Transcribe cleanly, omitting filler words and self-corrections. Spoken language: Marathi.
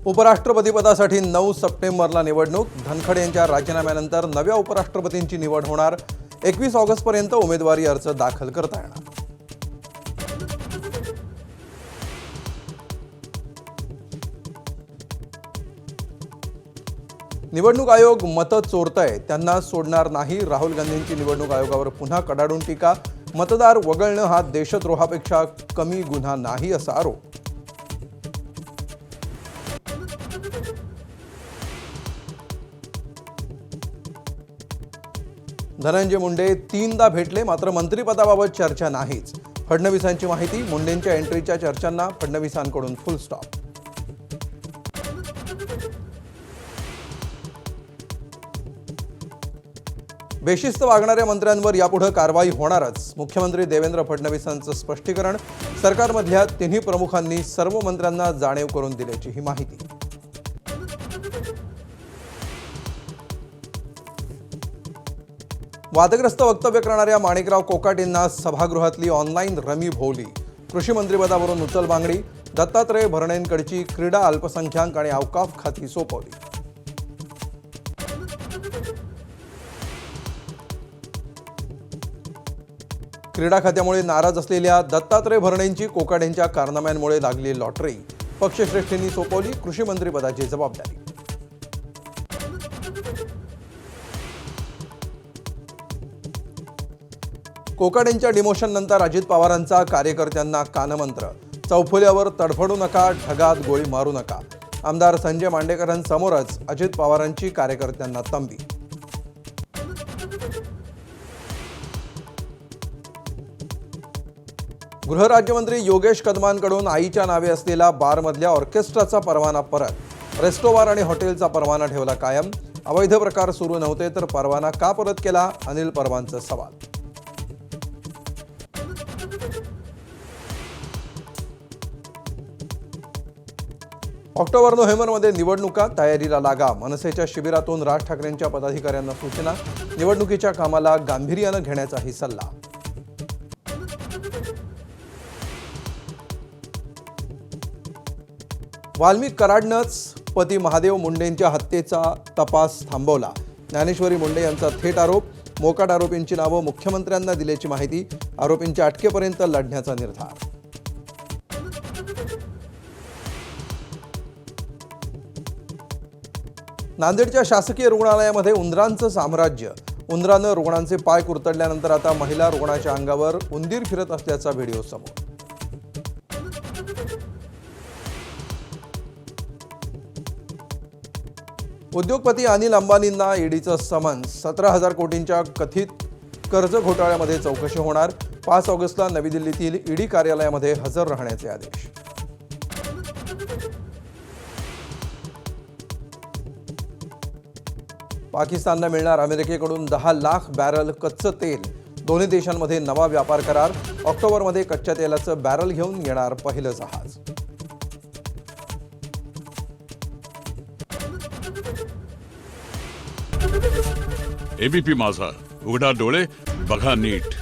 उपराष्ट्रपतीपदासाठी 9 सप्टेंबरला निवडणूक. धनखड यांच्या राजीनाम्यानंतर नव्या उपराष्ट्रपतींची निवड होणार. 21 ऑगस्टपर्यंत उमेदवारी अर्ज दाखल करता येणार. निवडणूक आयोग मतं चोरतय, त्यांना सोडणार नाही. राहुल गांधींची निवडणूक आयोगावर पुन्हा कडाडून टीका. मतदार वगळणं हा देशद्रोहापेक्षा कमी गुन्हा नाही असा आरोप. धनंजय मुंडे 3दा भेटले, मात्र मंत्रिपदाबाबत चर्चा नाहीच. फडणवीसांची माहिती. मुंडेंच्या एंट्रीच्या चर्चांना फडणवीसांकडून फुल स्टॉप. बेशिस्त वागणाऱ्या मंत्र्यांवर यापुढे कारवाई होणारच. मुख्यमंत्री देवेंद्र फडणवीसांचं स्पष्टीकरण. सरकारमधल्या तिन्ही प्रमुखांनी सर्व मंत्र्यांना जाणीव करून दिल्याची ही माहिती. वादग्रस्त वक्तव्य करणाऱ्या माणिकराव कोकाटेंना सभागृहातली ऑनलाईन रमी भोवली. कृषी मंत्रिपदावरून उचलबांगडी. दत्तात्रय भरणेंकडची क्रीडा, अल्पसंख्याक आणि औकाफ खाती सोपवली. क्रीडा खात्यामुळे नाराज असलेल्या दत्तात्रय भरणेंची कोकाटेंच्या कारनाम्यांमुळे लागली लॉटरी. पक्षश्रेष्ठींनी सोपवली कृषी मंत्रिपदाची जबाबदारी. कोकाटेंच्या डिमोशन नंतर अजित पवारांचा कार्यकर्त्यांना कानमंत्र. चौफुल्यावर तडफडू नका, ढगात गोळी मारू नका. आमदार संजय मांडेकरांसमोरच अजित पवारांची कार्यकर्त्यांना तंबी. गृहराज्यमंत्री योगेश कदमांकडून आईच्या नावे असलेला बारमधल्या ऑर्केस्ट्राचा परवाना परत. रेस्टोबार आणि हॉटेलचा परवाना ठेवला कायम. अवैध प्रकार सुरू नव्हते तर परवाना का परत केला? अनिल परबांचा सवाल. ऑक्टोबर-नोव्हेंबरमध्ये निवडणुका, तयारीला लागा. मनसेच्या शिबिरातून राज ठाकरेंच्या पदाधिकाऱ्यांना सूचना. निवडणुकीच्या कामाला गांभीर्यानं घेण्याचाही सल्ला. वाल्मिक कराडनंच पती महादेव मुंडेंच्या हत्येचा तपास थांबवला. ज्ञानेश्वरी मुंडे यांचा थेट आरोप. मोकाट आरोपींची नावं मुख्यमंत्र्यांना दिल्याची माहिती. आरोपींच्या अटकेपर्यंत लढण्याचा निर्धार. नांदेडच्या शासकीय रुग्णालयामध्ये उंदरांचं साम्राज्य. उंदरानं रुग्णांचे पाय कुरतडल्यानंतर आता महिला रुग्णाच्या अंगावर उंदीर फिरत असल्याचा व्हिडिओ समोर. उद्योगपती अनिल अंबानींना ईडीचं समन्स. 17,000 कोटींच्या कथित कर्ज घोटाळ्यामध्ये चौकशी होणार. 5 ऑगस्टला नवी दिल्लीतील ईडी कार्यालयामध्ये हजर राहण्याचे आदेश. पाकिस्तानला मिळणार अमेरिकेकडून 10 लाख बॅरल कच्चं तेल. दोन्ही देशांमध्ये नवा व्यापार करार. ऑक्टोबरमध्ये कच्च्या तेलाचं बॅरल घेऊन येणार पहिलं जहाज. एबीपी माझा, उघडा डोळे बघा नीट.